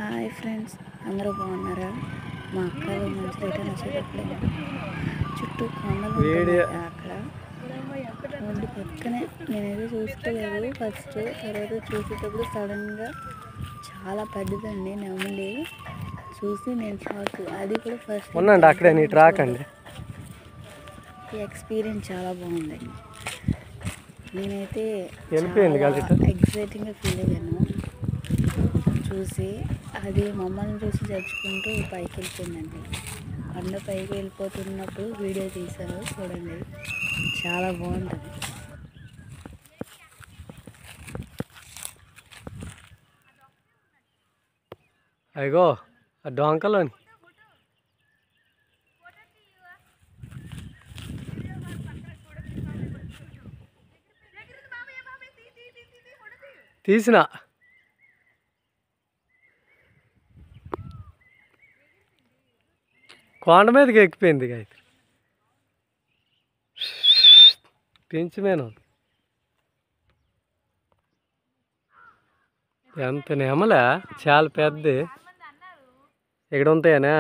Hi friends, అందరూ బాగున్నారా? మా అక్కలు మంచి రిటర్న్ వచ్చేటప్పుడు చుట్టూ కొండలు ఉంటాయి అక్కడ. ఒడ్డు పక్కనే నేనేదో చూసుకోలేదు ఫస్ట్, తర్వాత చూసేటప్పుడు సడన్గా చాలా పెద్దదండి నెమలి. చూసి నేను షాక్. అది కూడా ఫస్ట్ అక్కడే నీ ట్రాక్ అండి. ఈ ఎక్స్పీరియన్స్ చాలా బాగుంది. నేనైతే ఎక్సైటింగ్గా ఫీల్ అయ్యాను చూసి. అది మమ్మల్ని చూసి జరుచుకుంటూ పైకి వెళ్ళిపోయిందండి. కొండ పైకి వెళ్ళిపోతున్నప్పుడు వీడియో తీశాను, చూడండి, చాలా బాగుంటుంది. అయ్యో ఆ డొంకలోని తీసిన కొండ మీదకి ఎక్కిపోయింది. అయితే పెంచిమేను ఎంత నెమలా, చాలా పెద్దది. ఇక్కడ ఉంటాయనా?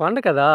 కొండ కదా.